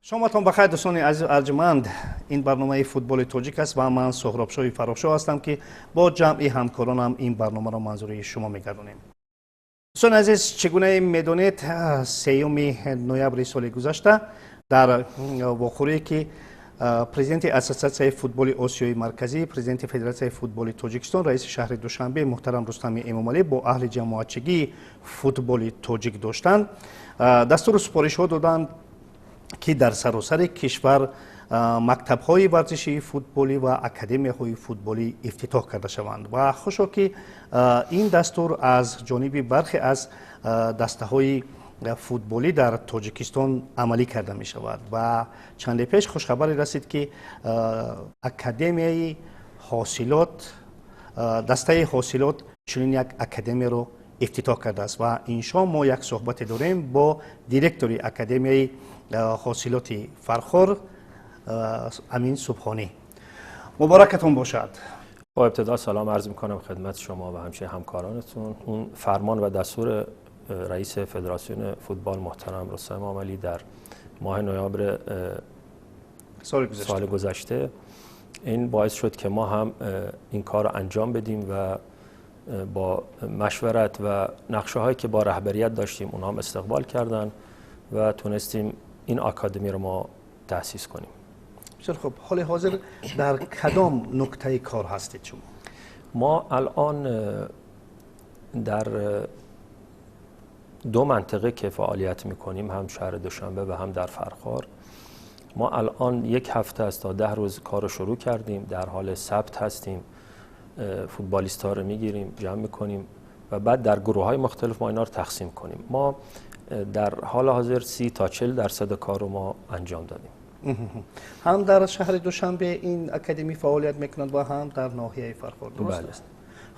شامتان بخیر دوستان عزیز ارجمند. این برنامه فوتبال تاجیک است و من سهراب شاه فرخشاه هستم که با جمعی همکارانم این برنامه را منظوری شما میگردانیم. دوستان عزیز، چگونه میدونید 3 نوامبر سال گذشته در واخوری که پرزیدنت اساسیاسیون فوتبال آسیای مرکزی، پرزیدنت فدراسیون فوتبال تاجیکستان، رئیس شهر دوشنبه محترم رستم امامعلی با اهل جماعتچگی فوتبال تاجیک داشتند، دستور سپارش ها دادند که در سراسر کشور مکتب‌های ورزشی فوتبالی و اکادمی‌های فوتبالی افتتاح کرده شوند و خوشا که این دستور از جانب برخی از دسته‌های فوتبالی در تاجیکستان عملی کرده می شود و چند پیش خوشخبری رسید که اکادمیای حاصلات، دسته حاصلات چنین یک اکادمی رو افتتاح کرده است و این شام ما یک صحبت داریم با دیرکتوری اکادمیای حاصلات فرخار امین سبحانی. مبارکتون باشد. با ابتدا سلام عرض میکنم خدمت شما و همچنین همکارانتون. اون فرمان و دستور رئیس فدراسیون فوتبال محترم رستم امامعلی در ماه نوامبر سال گذشته این باعث شد که ما هم این کار رو انجام بدیم و با مشورت و نقشه هایی که با رهبریت داشتیم اونها هم استقبال کردن و تونستیم این آکادمی رو ما تأسیس کنیم. بسیار خوب. حال حاضر در کدام نقطه کار هستید شما؟ ما الان در 2 منطقه که فعالیت میکنیم، هم شهر دوشنبه و هم در فرخار. ما الان 1 هفته است تا 10 روز کار رو شروع کردیم، در حال ثبت هستیم، فوتبالیست ها رو میگیریم، جمع میکنیم و بعد در گروه های مختلف ما اینا رو تقسیم کنیم. ما در حال حاضر 30 تا 40% کار رو ما انجام دادیم. هم در شهر دوشنبه این اکادمی فعالیت میکنند و هم در ناحیه فرخار، درست است؟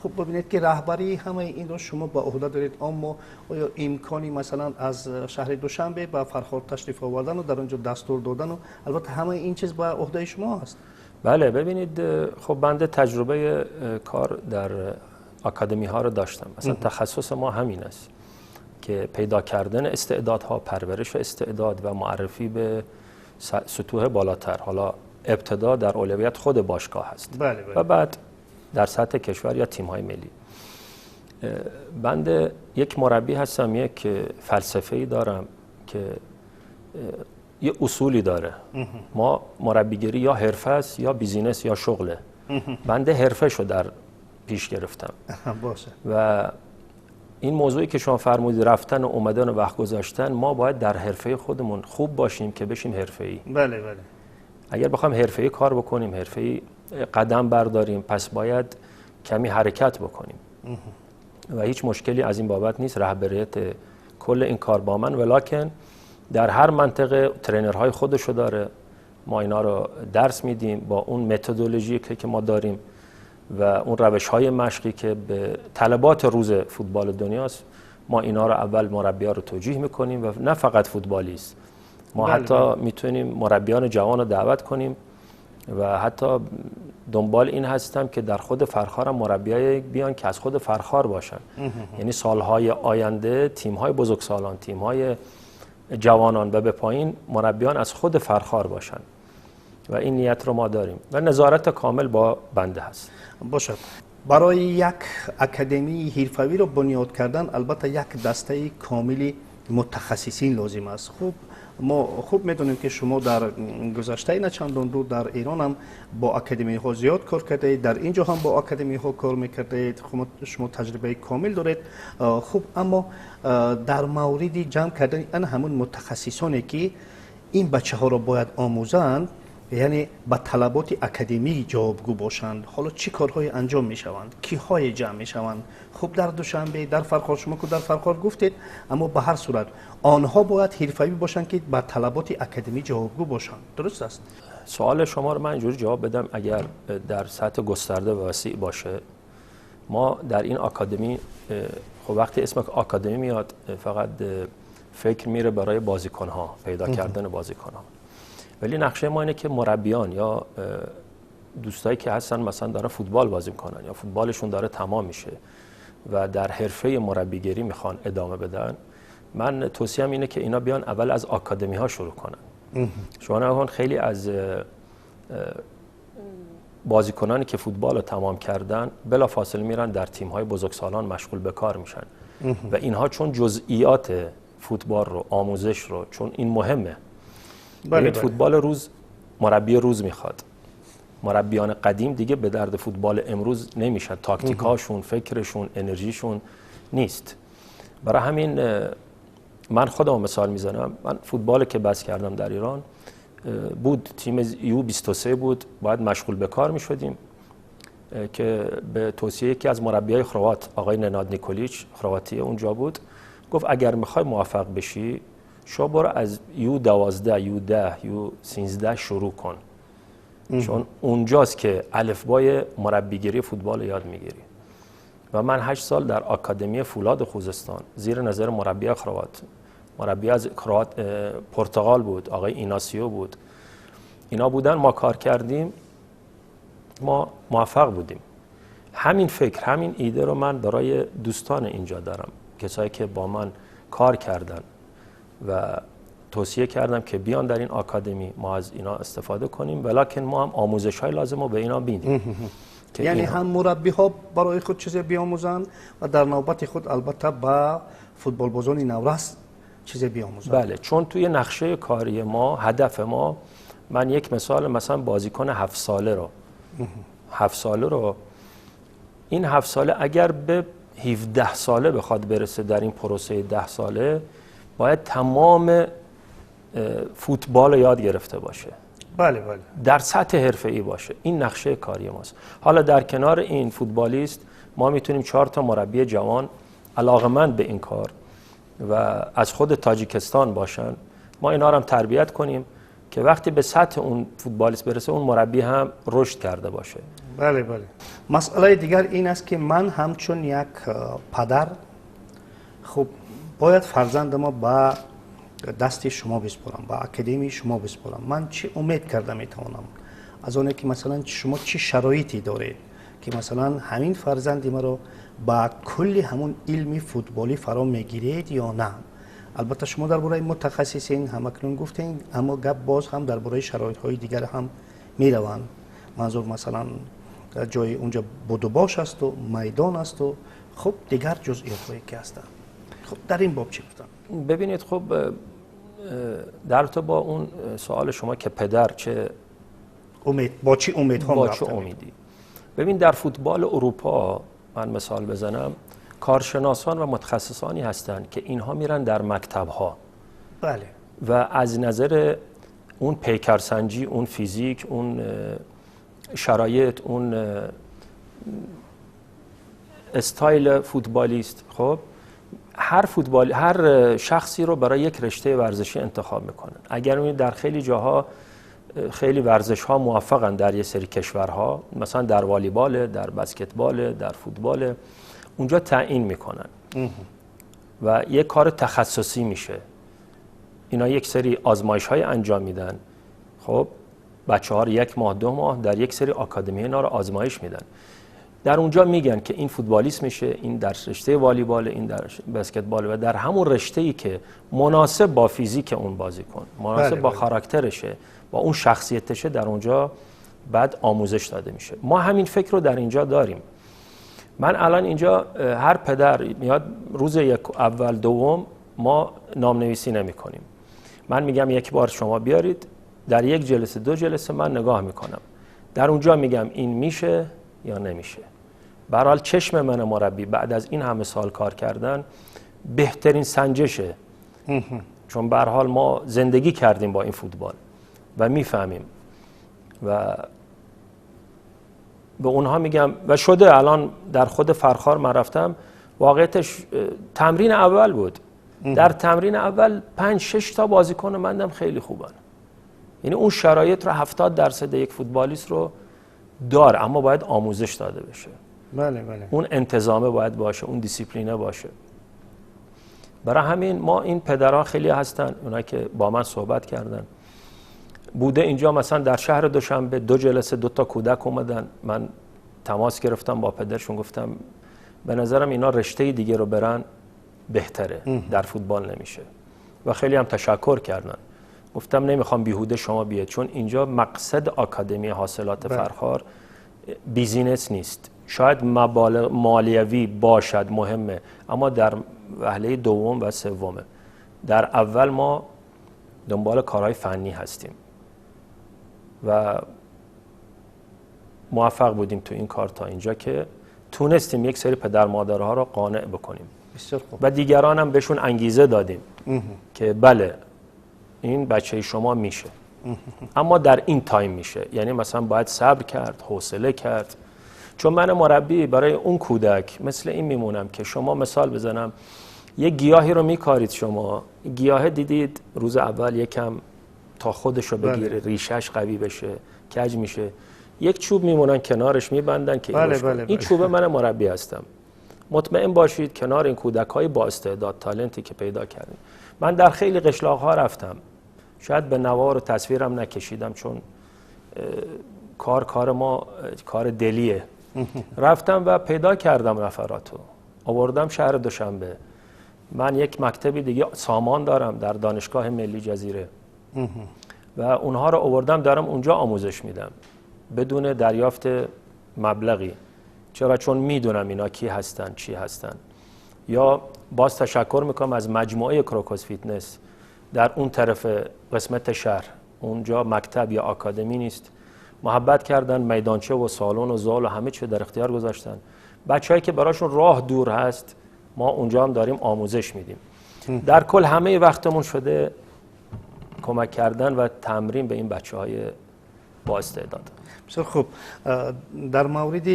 خب ببینید که رهبری همه این رو شما با عهده دارید، اما آیا امکانی مثلا از شهر دوشنبه به فرخار تشریف آوردن و در اونجا دستور دادن و البته همه این چیز با عهده شما است؟ بله، ببینید خب بنده تجربه کار در اکادمی ها رو داشتم. مثلا تخصص ما همین است که پیدا کردن استعدادها، پرورش استعداد و معرفی به سطوح بالاتر. حالا ابتدا در اولویت خود باشگاه هست. بله. و بعد در سطح کشور یا تیم های ملی. بنده یک مربی هستم، یک فلسفه‌ای دارم که یه اصولی داره. ما مربیگری یا حرفه است یا بیزینس یا شغله. بنده حرفه شو در پیش گرفتم. باشه. و این موضوعی که شما فرمودید، رفتن و اومدن و وقت گذاشتن، ما باید در حرفه خودمون خوب باشیم که بشیم حرفه‌ای. بله. اگر بخوایم حرفه‌ای کار بکنیم، حرفه‌ای قدم برداریم، پس باید کمی حرکت بکنیم. و هیچ مشکلی از این بابت نیست. رهبریت کل این کار با من، ولکن در هر منطقه ترینرهای خودشو داره. ما اینا رو درس میدیم با اون متدولوژی که ما داریم و اون روش‌های مشقی که به طلبات روز فوتبال دنیاست. ما اینا رو اول مربی‌ها رو توجیه میکنیم و نه فقط فوتبالیست. ما حتی میتونیم مربیان جوان رو دعوت کنیم و حتی دنبال این هستم که در خود فرخار هم مربیای بیان که از خود فرخار باشن. یعنی سالهای آینده تیم‌های بزرگسالان، تیم‌های جوانان و به پایین مربیان از خود فرخار باشن و این نیت رو ما داریم و نظارت کامل با بنده هست. باشد. برای یک اکادمی حرفه‌ای رو بنیاد کردن البته یک دسته کاملی متخصصین لازم است. ما خوب میدونیم که شما در گذشته نه چندان دور در ایران هم با اکادمی ها زیاد کار کردید، در اینجا هم با اکادمی ها کار میکردید، شما تجربه کامل دارید. خوب، اما در مورد جمع کردن این همون متخصصانی که این بچه ها را باید آموزند، یعنی به طلبات اکادمی جوابگو باشند، حالا چی کارهای انجام می شوند؟ کیهای جمع می شوند؟ خب در دوشنبه، در فرخار، شما که در فرخار گفتید، اما به هر صورت آنها باید حرفه‌ای باشند که به طلبات اکادمی جوابگو باشند، درست است؟ سوال شما رو من اینجوری جواب بدم. اگر در سطح گسترده و وسیع باشه، ما در این آکادمی، خب وقتی اسم آکادمی میاد فقط فکر میره برای بازیکن‌ها، پیدا کردن بازیکن‌ها. ولی نقشه ما اینه که مربیان یا دوستایی که هستن مثلا دارن فوتبال بازی میکنن یا فوتبالشون داره تمام میشه و در حرفه مربیگری میخوان ادامه بدن، من توصیه‌ام اینه که اینا بیان اول از آکادمی ها شروع کنن. شما نگاه خیلی از بازیکنانی که فوتبال رو تمام کردن بلافاصله میرن در تیم‌های بزرگسالان مشغول به کار میشن و اینها چون جزئیات فوتبال رو، آموزش رو، چون این مهمه. بله. فوتبال روز مربی روز میخواد. مربیان قدیم دیگه به درد فوتبال امروز نمیشن، تاکتیکاشون، فکرشون، انرژیشون نیست. برای همین من خودم مثال میزنم، من فوتبال که بس کردم در ایران بود، تیم یو 23 بود، باید مشغول به کار میشدیم که به توصیه یکی از مربیای خروات، آقای نناد نیکولیچ، خرواتی اونجا بود، گفت اگر میخوای موفق بشی شو برو از یو 12 یو 10 یو 13 شروع کن، چون اونجاست که الفبای مربیگری فوتبال یاد میگیری. و من 8 سال در آکادمی فولاد خوزستان زیر نظر مربی خروات، مربی از پرتغال بود، آقای ایناسیو بود، اینا بودن، ما کار کردیم، ما موفق بودیم. همین فکر، همین ایده رو من برای دوستان اینجا دارم، کسایی که با من کار کردن و توصیه کردم که بیان در این آکادمی، ما از اینا استفاده کنیم، ولیکن ما هم آموزش‌های لازم رو به اینا بیدیم. یعنی هم مربی ها برای خود چیزی بیاموزند و در نوبت خود البته با فوتبال بازان نورس چیزی بیاموزند. بله، چون توی نقشه کاری ما، هدف ما، من یک مثلا بازیکن 7 ساله رو 7 ساله رو این 7 ساله اگر به 17 ساله بخواد برسه در این پروسه 10 ساله، باید تمام فوتبال رو یاد گرفته باشه. بله بله. در سطح حرفه‌ای باشه. این نقشه کاری ماست. حالا در کنار این فوتبالیست ما میتونیم 4 تا مربی جوان علاقه‌مند به این کار و از خود تاجیکستان باشن، ما اینا رو هم تربیت کنیم که وقتی به سطح اون فوتبالیست برسه اون مربی هم رشد کرده باشه. بله بله. مسئله دیگر این است که من همچون یک پدر خب باید فرزند ما با دست شما بسپارم، با اکادمی شما بسپارم. من چه امید کرده میتوانم از اونه که مثلا شما چه شرایطی دارید که مثلا همین فرزند ما رو با کلی همون علمی فوتبالی فرا میگیرید یا نه؟ البته شما درباره متخصصین همکنون گفتین، اما گپ باز هم درباره شرایط های دیگر هم میروند. منظور مثلا جای اونجا بدوباش است و میدان است و خب دیگر جزئیات هایی که هستند. خب در این باب چی گفتن؟ ببینید، خب در تو با اون سوال شما که پدر چه امید، با چی امید هم با چه امیدی؟ ببین در فوتبال اروپا من مثال بزنم، کارشناسان و متخصصانی هستند که اینها میرن در مکتب‌ها. بله. و از نظر اون پیکرسنجی، اون فیزیک، اون شرایط، اون استایل فوتبالیست، خب هر شخصی رو برای یک رشته ورزشی انتخاب میکنن. اگر اون در خیلی جاها خیلی ورزش ها موفقن، در یه سری کشورها مثلا در والیبال، در بسکتبال، در فوتبال، اونجا تعیین میکنن و یک کار تخصصی میشه. اینا یک سری آزمایش های انجام میدن. خب بچه ها رو 1 ماه 2 ماه در یک سری آکادمی اینا رو آزمایش میدن. در اونجا میگن که این فوتبالیست میشه، این در رشته والیبال، این در بسکتبال، و در همون رشته‌ای که مناسب با فیزیک اون بازیکن، مناسب با خاراکترشه، با اون شخصیتشه، در اونجا بعد آموزش داده میشه. ما همین فکر رو در اینجا داریم. من الان اینجا هر پدر میاد روز اول دوم ما نامنویسی نمی کنیم. من میگم یک بار شما بیارید، در 1 جلسه 2 جلسه من نگاه میکنم، در اونجا میگم این میشه یا نمیشه. به هر حال چشم من مربی بعد از این همه سال کار کردن بهترین سنجشه، چون به هر حال ما زندگی کردیم با این فوتبال و میفهمیم و به اونها میگم و شده. الان در خود فرخار من رفتم، واقعیتش تمرین اول بود، در تمرین اول 5-6 تا بازیکن مندم خیلی خوبن. یعنی اون شرایط رو 70% یک فوتبالیست رو داره، اما باید آموزش داده بشه. بله بله. اون انتظامه باید باشه، اون دیسیپلینه باشه. برای همین ما این پدرها خیلی هستن، اونا که با من صحبت کردن. بوده اینجا مثلا در شهر دوشنبه 2 جلسه 2 تا کودک اومدن، من تماس گرفتم با پدرشون، گفتم به نظرم اینا رشته دیگه رو برن بهتره، در فوتبال نمیشه. و خیلی هم تشکر کردن، گفتم نمیخوام بیهوده شما بیاید، چون اینجا مقصد آکادمی حاصلات فرخار بیزینس نیست. شاید مبالغ مالیوی باشد مهمه، اما در وهله دوم و سومه. در اول ما دنبال کارهای فنی هستیم و موفق بودیم تو این کار تا اینجا که تونستیم یک سری پدر مادرها را قانع بکنیم. بسیار خوب. و دیگران هم بهشون انگیزه دادیم که بله این بچه شما میشه، اما در این تایم میشه. یعنی مثلا باید صبر کرد، حوصله کرد. چون من مربی برای اون کودک مثل این میمونم که شما مثال بزنم، یک گیاهی رو میکارید، شما گیاه دیدید روز اول یکم تا خودش رو بگیره، ریشش قوی بشه، کج میشه، یک چوب میمونن کنارش میبندن که این چوب من مربی هستم. مطمئن باشید کنار این کودک‌های با استعداد، تالنتی که پیدا کردیم. من در خیلی قشلاق‌ها رفتم، شاید به نوار و تصویرم نکشیدم چون کار ما کار دلیه. رفتم و پیدا کردم نفراتو، آوردم شهر دوشنبه. من یک مکتبی دیگه سامان دارم در دانشگاه ملی جزیره و اونها رو آوردم دارم اونجا آموزش میدم بدون دریافت مبلغی. چرا؟ چون میدونم اینا کی هستن، چی هستن. یا باز تشکر میکنم از مجموعه کروکوس فیتنس در اون طرف قسمت شهر، اونجا مکتب یا آکادمی نیست، محبت کردن، میدانچه و سالن و زال و همه چی در اختیار گذاشتن. بچه‌ای که براشون راه دور هست ما اونجا هم داریم آموزش میدیم. در کل همه وقتمون شده کمک کردن و تمرین به این بچه‌های با استعداد. بسیار خوب. در مورد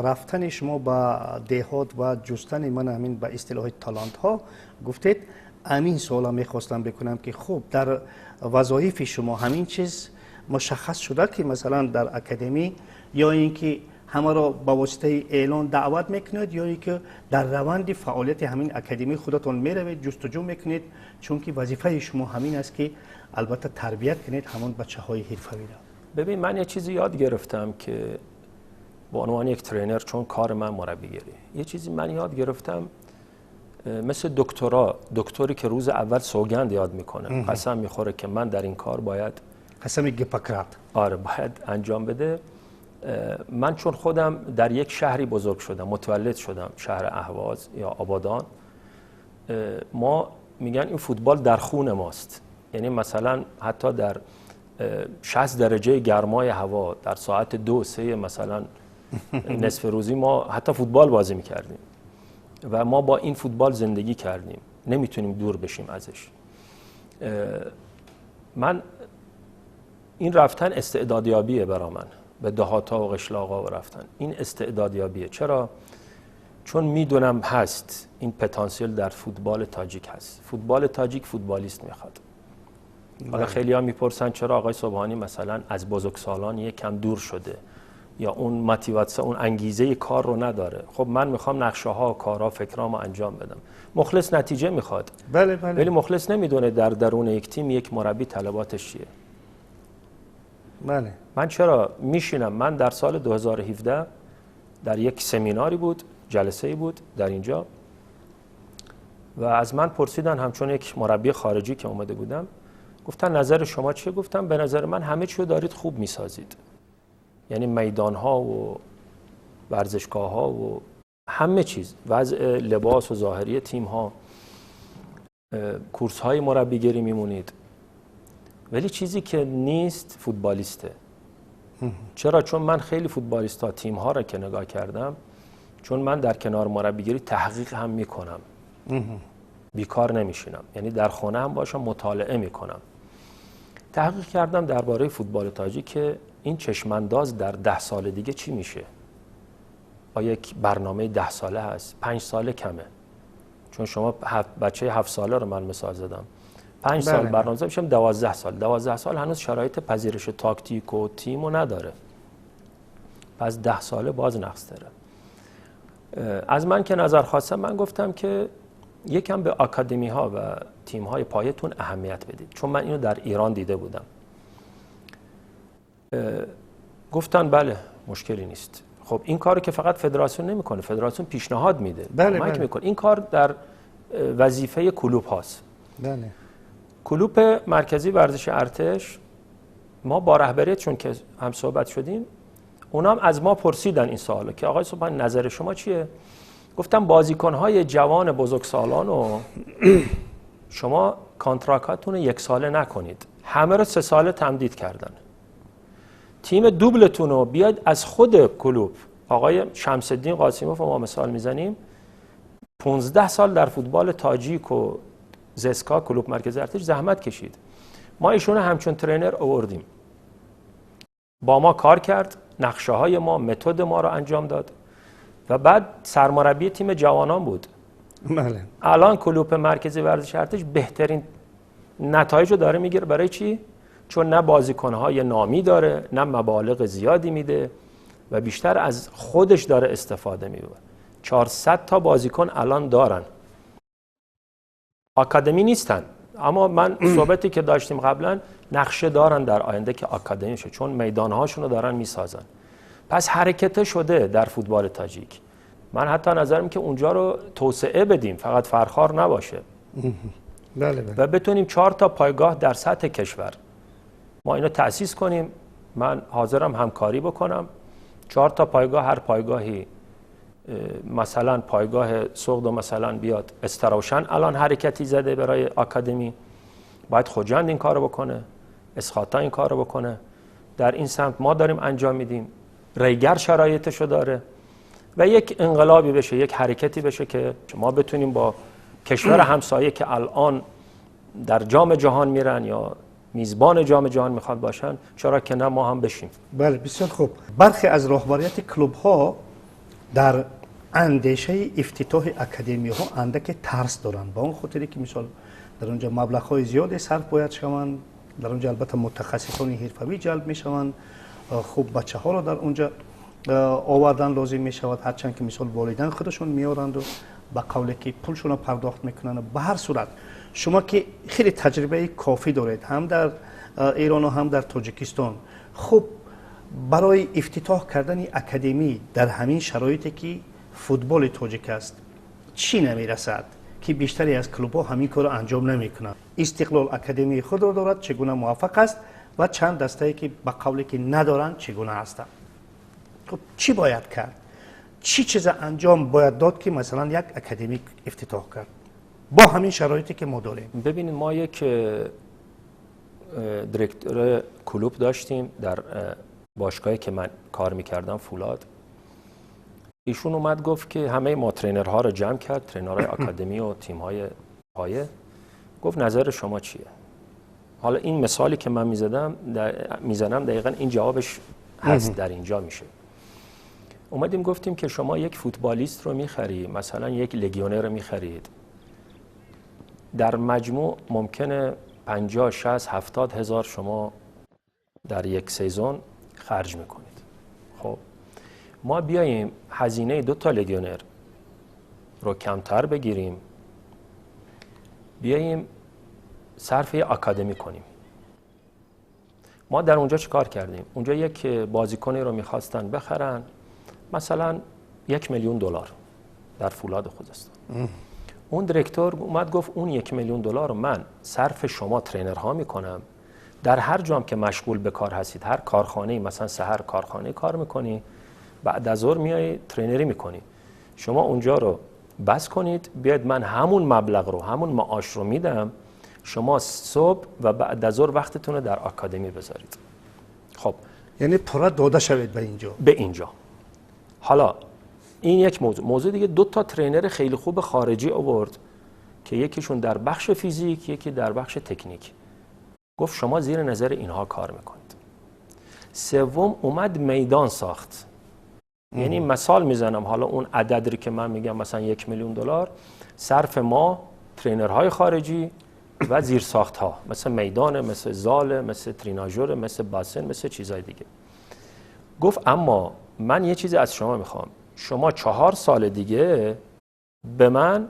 رفتن شما به دهات و جستن من همین به اصطلاح تالانت ها گفتید، همین سوالا میخواستم بکنم که خب در وظایف شما همین چیز مشخص شده که مثلا در اکادمی یا اینکه همه را با واسطه اعلان دعوت میکنید یا اینکه در روند فعالیت همین اکادمی خودتون میروید جستجو میکنید، چون که وظیفه شما همین است که البته تربیت کنید همون بچه‌های حرفه‌ای را. ببین من یه چیزی یاد گرفتم که به عنوان یک ترینر، چون کار من مربیگری، یه چیزی من یاد گرفتم مثل دکتری که روز اول سوگند یاد میکنه، قسم میخوره که من در این کار باید قسم گپکرات باید انجام بده. من چون خودم در یک شهری بزرگ شدم، متولد شدم، شهر اهواز یا آبادان، ما میگن این فوتبال در خون ماست. یعنی مثلا حتی در 60 درجه گرمای هوا در ساعت 2-3 مثلا نصف روزی ما حتی فوتبال بازی میکردیم و ما با این فوتبال زندگی کردیم، نمیتونیم دور بشیم ازش. من این رفتن استعدادیابیه برای من، به دهاتا و قشلاقا و رفتن این استعدادیابیه. چرا؟ چون میدونم هست این پتانسیل در فوتبال تاجیک هست. فوتبال تاجیک فوتبالیست میخواد. حالا خیلی ها میپرسن چرا آقای سبحانی مثلا از بزرگسالان یک کم دور شده یا اون موتیواسیون، اون انگیزه کار رو نداره. خب من میخوام نقشه ها، کارها، فکرامو انجام بدم. مخلص نتیجه میخواد. بله. ولی مخلص نمیدونه در درون یک تیم یک مربی طلباتش چیه. بله. من چرا میشینم؟ من در سال 2017 در یک سمیناری بود، جلسه‌ای بود در اینجا و از من پرسیدن، همچون یک مربی خارجی که اومده بودم، گفتن نظر شما چیه؟ گفتم به نظر من همه چی رو دارید خوب میسازید. یعنی میدان‌ها و ورزشگاه‌ها و همه چیز، وضع لباس و ظاهری تیم‌ها، کورس‌های مربیگری میمونید، ولی چیزی که نیست فوتبالیسته. چرا؟ چون من خیلی فوتبالیستا تیم‌ها را که نگاه کردم، چون من در کنار مربیگری تحقیق هم میکنم، بیکار نمیشینم، یعنی در خونه هم باشم مطالعه میکنم. تحقیق کردم درباره فوتبال تاجیک که این چشمانداز در 10 سال دیگه چی میشه. آیا یک برنامه 10 ساله هست؟ 5 ساله کمه، چون شما بچه 7 ساله رو من مثال زدم، 5 سال برنامه میشه 12 سال. 12 سال هنوز شرایط پذیرش تاکتیک و تیم رو نداره، پس 10 ساله باز نقص داره. از من که نظر خواستم، من گفتم که یکم به آکادمی ها و تیم های پایتون اهمیت بدید، چون من اینو در ایران دیده بودم. گفتن بله مشکلی نیست. خب این کارو که فقط فدراسیون نمیکنه، فدراسیون پیشنهاد میده، کمک میکنه. این کار در وظیفه کلوب هاست. بله. کلوپ مرکزی ورزش ارتش، ما با رهبریت چون که هم صحبت شدیم، اونا هم از ما پرسیدن این سوالو که آقای سبحان نظر شما چیه؟ گفتم بازیکن‌های جوان بزرگسالان رو شما کانترکتتون 1 ساله نکنید، همه رو 3 ساله تمدید کردن. تیم دوبلتون رو بیاید از خود کلوب، آقای شمس الدین قاسیموف ما مثال میزنیم، 15 سال در فوتبال تاجیک و زسکا کلوب مرکزی ارتش زحمت کشید. ما ایشون همچون ترینر آوردیم، با ما کار کرد، نقشه های ما، متد ما رو انجام داد و بعد سرمربی تیم جوانان بود. بله. الان کلوب مرکزی ورزش ارتش بهترین نتایج رو داره میگیره. برای چی؟ چون نه بازیکن‌های نامی داره، نه مبالغ زیادی میده و بیشتر از خودش داره استفاده میبره. 400 تا بازیکن الان دارن، آکادمی نیستن، اما من صحبتی که داشتیم قبلا نقشه دارن در آینده که آکادمی شه، چون میدانهاشون رو دارن میسازن. پس حرکت شده در فوتبال تاجیک. من حتی نظرم که اونجا رو توسعه بدیم، فقط فرخار نباشه. بله بله. و بتونیم 4 تا پایگاه در سطح کشور ما اینو تأسیس کنیم. من حاضرم همکاری بکنم. 4 تا پایگاه، هر پایگاهی مثلا پایگاه سوقدو مثلا بیاد استراوشن الان حرکتی زده برای آکادمی، باید خوجند این کارو بکنه، اسخاتا این کارو بکنه. در این سمت ما داریم انجام میدیم. ریگر شرایطشو داره و یک انقلابی بشه، یک حرکتی بشه که ما بتونیم با کشور همسایه که الان در جام جهان میرن یا میزبان جام جهان میخواد باشن، چرا که نه ما هم بشیم. بله بسیار خوب. برخی از رهبریت کلوب ها در اندیشه افتتاح اکادمی ها اندک ترس دارند، با اون خاطری که مثال در اونجا مبلغ های زیادی صرف باید شوند، در اونجا البته متخصصان حرفه‌ای جلب میشوند، خوب بچه ها رو در اونجا آوردن لازم می شود، هرچند که مثال والدین خودشون میارند و با قولی که پولشون رو پرداخت میکنن. به هر صورت شما که خیلی تجربه کافی دارید هم در ایران و هم در تاجیکستان، خب برای افتتاح کردن اکادمی در همین شرایطی که فوتبال تاجیک است چی نمیرسد که بیشتری از کلوب‌ها همین کار انجام نمیکنند؟ استقلال اکادمی خود را دارد، چگونه موفق است و چند دسته‌ای که به قولی که ندارند چگونه هستند؟ خب چی باید کرد؟ چی چیز انجام باید داد که مثلا یک اکادمی افتتاح کرد با همین شرایطی که ما داریم؟ ببینید ما یک دیرکتور کلوب داشتیم در باشگاهی که من کار میکردم، فولاد. ایشون اومد گفت که همه ما ترینرها رو جمع کرد، ترینرهای اکادمی و تیم‌های پایه، گفت نظر شما چیه؟ حالا این مثالی که من میزنم دقیقاً این جوابش هست، در اینجا میشه. اومدیم گفتیم که شما یک فوتبالیست رو میخری، مثلا یک لگیونر رو میخرید، در مجموع ممکنه 50 60 70 هزار شما در یک سیزن خرج میکنید. خب ما بیاییم هزینه 2 تا لگیونر رو کمتر بگیریم، بیاییم صرف آکادمی کنیم. ما در اونجا چی کار کردیم؟ اونجا یک بازیکنی رو میخواستن بخرن مثلا $1 میلیون در فولاد خوزستان. اون دیرکتور اومد گفت اون $1 میلیون رو من صرف شما ترینرها میکنم، در هر جام که مشغول به کار هستید، هر کارخانه‌ای، مثلا سحر کارخانه کار میکنی، بعد از ظهر میای ترینری میکنی، شما اونجا رو بس کنید، بیاید من همون مبلغ رو، همون معاش رو میدم، شما صبح و بعد از ظهر وقتتون رو در آکادمی بذارید. خب یعنی پورا داده شوید به اینجا. حالا این یک موضوع دیگه، 2 تا ترینر خیلی خوب خارجی آورد که یکیشون در بخش فیزیک، یکی در بخش تکنیک. گفت شما زیر نظر اینها کار میکنید. سوم اومد میدان ساخت. یعنی مثال میزنم، حالا اون عددی که من میگم مثلا $1 میلیون صرف ما ترینرهای خارجی و زیر ساخت ها، مثل میدان، مثل زال، مثل تریناژور، مثل باسن، مثل چیزای دیگه. گفت اما من یه چیزی از شما میخوام، شما 4 سال دیگه به من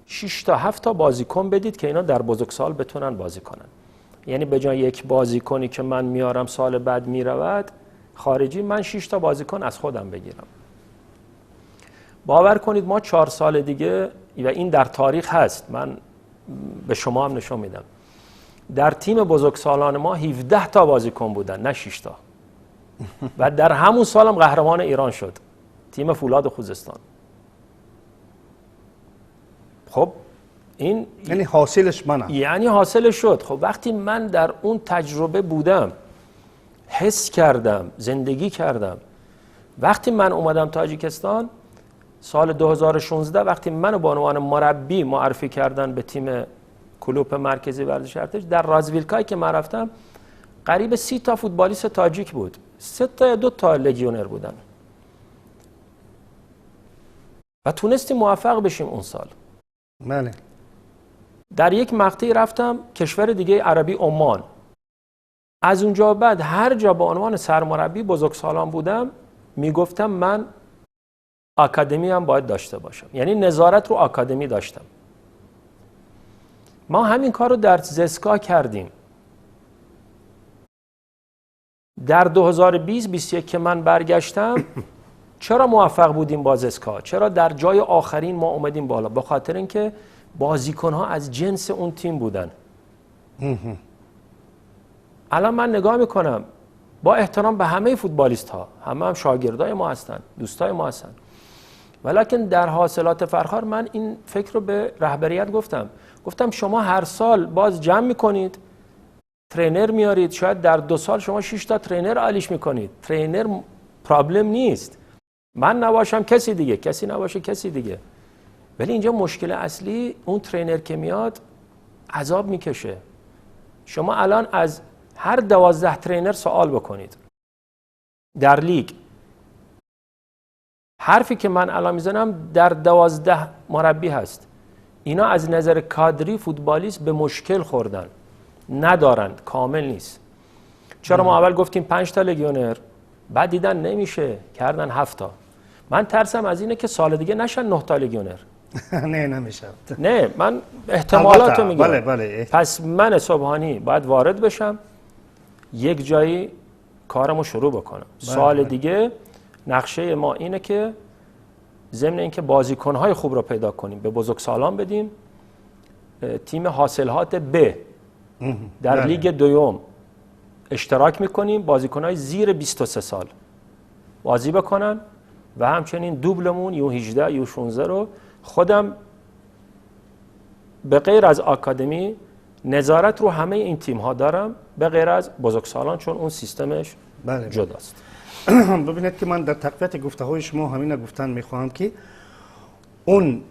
6 تا 7 تا بازیکن بدید که اینا در بزرگسال بتونن بازی کنن. یعنی به جای یک بازیکنی که من میارم سال بعد میرود خارجی، من 6 تا بازیکن از خودم بگیرم. باور کنید ما 4 سال دیگه، و این در تاریخ هست، من به شما هم نشون میدم. در تیم بزرگسالان ما 17 تا بازیکن بودن، نه 6 تا. و در همون سالم قهرمان ایران شد تیم فولاد خوزستان. خب این یعنی حاصلش منم. یعنی حاصلش شد. خب وقتی من در اون تجربه بودم، حس کردم، زندگی کردم، وقتی من اومدم تاجیکستان سال 2016 وقتی منو به عنوان مربی معرفی کردن به تیم کلوپ مرکزی ورزش ارتش، در رازویلکای که من رفتم قریب 30 تا فوتبالیست تاجیک بود، 3 تا یا 2 تا لژیونر بودن و تونستیم موفق بشیم اون سال. بله. در یک مقطعی رفتم کشور دیگه عربی، عمان. از اونجا بعد هر جا به عنوان سرمربی بزرگسالان بودم میگفتم من آکادمی هم باید داشته باشم، یعنی نظارت رو آکادمی داشتم. ما همین کار رو در زسکا کردیم. در 2020-21 که من برگشتم چرا موفق بودیم با زسکا؟ چرا در جای آخرین ما اومدیم بالا؟ به خاطر اینکه بازیکن‌ها از جنس اون تیم بودن. الان من نگاه میکنم با احترام به همه فوتبالیست ها، همه هم شاگردای ما هستن، دوستای ما هستن، ولیکن در حاصلات فخار من این فکر رو به رهبریت گفتم شما هر سال باز جمع میکنید، ترینر میارید، شاید در 2 سال شما 6 تا ترینر عالیش میکنید. ترینر پرابلم نیست، من نباشم کسی دیگه، کسی نباشه کسی دیگه، ولی اینجا مشکل اصلی اون ترینر که میاد عذاب میکشه. شما الان از هر 12 ترینر سوال بکنید در لیگ، حرفی که من الان میزنم در 12 مربی هست. اینا از نظر کادری فوتبالیست به مشکل خوردن، ندارند، کامل نیست. چرا ما اول گفتیم 5 تا لژیونر، بعد دیدن نمیشه کردن 7 تا. من ترسم از اینه که سال دیگه نشن 9 تا لژیونر. نه نمیشه. نه من احتمالاتو میگم. بله بله. پس من صبحانی باید وارد بشم، یک جایی کارمو شروع بکنم. سال دیگه نقشه ما اینه که ضمن اینکه بازیکن‌های خوب رو پیدا کنیم، به بزرگسالان بدیم، تیم حاصلات ب در لیگ دوم اشتراک میکنیم، بازیکن‌های زیر 23 سال بازی بکنن و همچنین دوبلمون یو 18 یو 16 رو خودم به غیر از آکادمی نظارت رو همه این تیم ها دارم، به غیر از بزرگسالان چون اون سیستمش جداست. ببینید که من در تقویت گفته های شما همین گفتن میخواهم که اون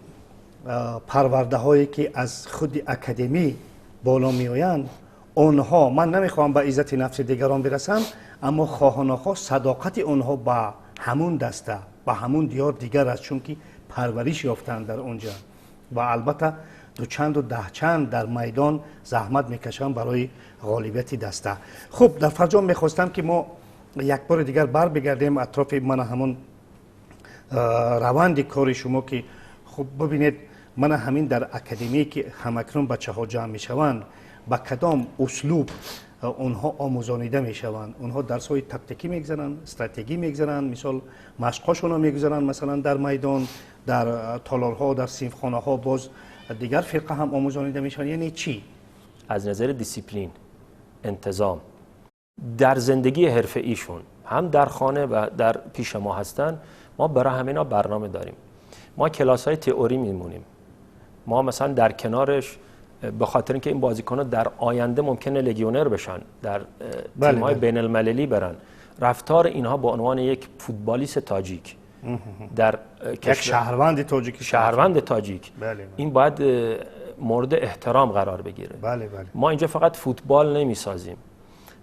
پرورده هایی که از خود اکادمی بالا می آیند، اونها، من نمیخوام به عزت نفس دیگران برسم، اما خواه و ناخواه صداقت اونها با همون دسته، با همون دیار دیگر است، چون که پرورش یافتند در اونجا و البته دو چند و ده چند در میدان زحمت میکشن برای غالبیت دسته. خب در فرجام میخواستم که ما یک بار دیگر بر بگردیم اطراف من همون روند کار شما که خب ببینید من همین در اکادمی که همکنون بچه ها جمع میشوند با کدام اسلوب اونها آموزانیده میشوند، اونها درس های تاکتیکی میگذارن، استراتژی میگذارن، مثال مشقاشون رو میگذارن مثلا در میدان، در تالارها، در صنفخانه ها باز دیگر فرقه هم آموزانیده میشن. یعنی چی؟ از نظر دیسیپلین، انتظام در زندگی حرفه ایشون هم در خانه و در پیش ما هستن، ما برای همینا برنامه داریم. ما کلاس های تئوری میمونیم، ما مثلا در کنارش به خاطر اینکه این بازیکن‌ها در آینده ممکنه لژیونر بشن، در تیم‌های بین المللی برن، رفتار اینها به عنوان یک فوتبالیست تاجیک در یک شهروند تاجیک این باید مورد احترام قرار بگیره. بله. ما اینجا فقط فوتبال نمیسازیم.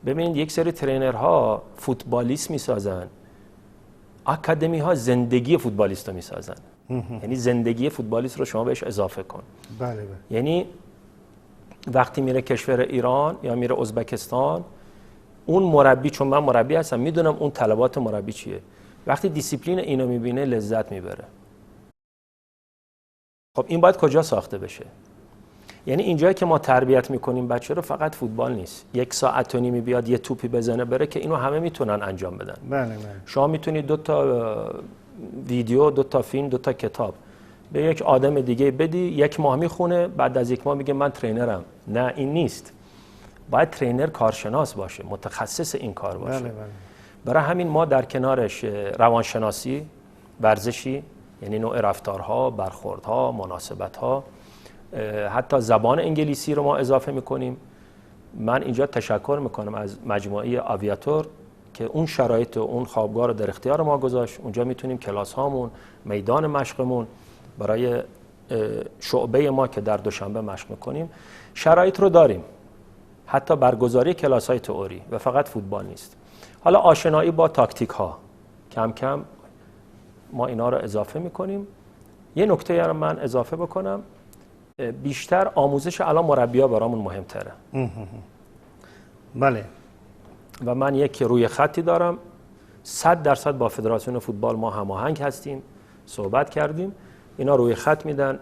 ببینید یک سری ترینرها فوتبالیست میسازن، اکادمی ها زندگی فوتبالیست رو میسازن. یعنی زندگی فوتبالیست رو شما بهش اضافه کن. بله. یعنی وقتی میره کشور ایران یا میره ازبکستان، اون مربی، چون من مربی هستم میدونم اون طلبات مربی چیه، وقتی دیسیپلین اینو میبینه لذت میبره. خب این باید کجا ساخته بشه؟ یعنی اینجایی که ما تربیت میکنیم بچه رو فقط فوتبال نیست، 1 ساعت و نیمی بیاد یه توپی بزنه بره که اینو همه میتونن انجام بدن. بله. شما میتونید 2 تا ویدیو، 2 تا فیلم، 2 تا کتاب، به یک آدم دیگه بدی، یک ماه میخونه، بعد از یک ماه میگه من ترینرم. نه، این نیست. باید ترینر کارشناس باشه، متخصص این کار باشه. بله. برای همین ما در کنارش روانشناسی ورزشی، یعنی نوع رفتارها، برخوردها، مناسبتها، حتی زبان انگلیسی رو ما اضافه میکنیم. من اینجا تشکر میکنم از مجموعه آویاتور که اون شرایط و اون خوابگاه رو در اختیار ما گذاشت. اونجا میتونیم کلاس هامون، میدان مشقمون برای شعبه ما که در دوشنبه مشق میکنیم شرایط رو داریم، حتی برگزاری کلاس های تئوری و فقط فوتبال نیست. حالا آشنایی با تاکتیک ها کم کم ما اینا رو اضافه میکنیم. یه نکته رو من اضافه بکنم، بیشتر آموزش الان مربی‌ها برامون مهمتره. بله. و من یک روی خطی دارم، 100% با فدراسیون فوتبال ما هماهنگ هستیم، صحبت کردیم، اینا روی خط میدن.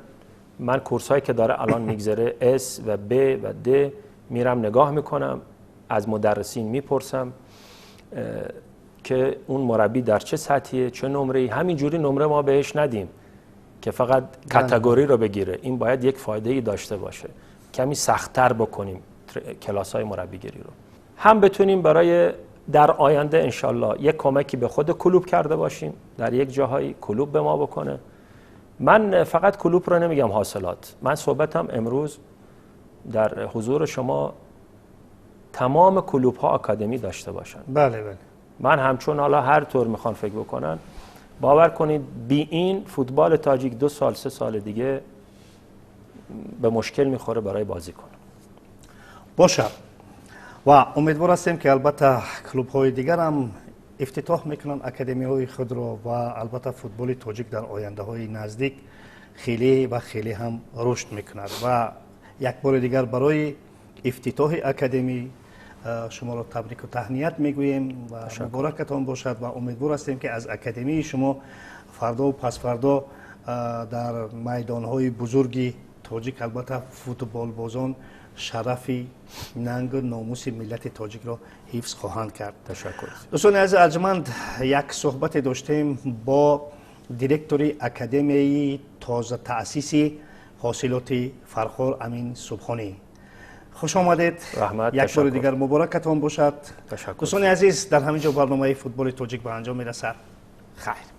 من کورسایی که داره الان میگذره S و B و D میرم نگاه میکنم، از مدرسین میپرسم که اون مربی در چه سطحیه، چه نمره‌ای. همینجوری نمره ما بهش ندیم که فقط کاتگوری رو بگیره. این باید یک فایده‌ای داشته باشه. کمی سخت‌تر بکنیم کلاس‌های مربیگری رو. هم بتونیم برای در آینده انشالله یک کمکی به خود کلوب کرده باشیم، در یک جاهایی کلوب به ما بکنه. من فقط کلوب رو نمیگم حاصلات، من صحبتم امروز در حضور شما تمام کلوب ها آکادمی داشته باشن. بله. من همچون حالا هر طور میخوان فکر بکنن، باور کنید بی این فوتبال تاجیک 2 سال 3 سال دیگه به مشکل میخوره برای بازی کنه. باشه و امیدوار هستیم که البته کلوب های دیگر هم افتتاح میکنن اکادمی های خود رو و البته فوتبال تاجیک در آینده های نزدیک خیلی هم رشد میکند و یک بار دیگر برای افتتاح اکادمی شما را تبریک و تهنیت میگوییم و مبارکتان باشد و امیدوار هستیم که از اکادمی شما فردا و پس فردا در میدان های بزرگی تاجیک البته فوتبال بازان شرفی ننگ و ناموس ملت تاجیک را حفظ خواهند کرد. تشکر. دوستان عزیز ارجمند، یک صحبت داشتیم با دیرکتوری اکادمی تازه تأسیسی حاصلات فرخار امین صبحانی. خوش آمدید. رحمت. یک بار دیگر مبارکتان باشد. تشکر. دوستان عزیز، در همینجا برنامه فوتبال تاجیک به انجام میرسد. خیر.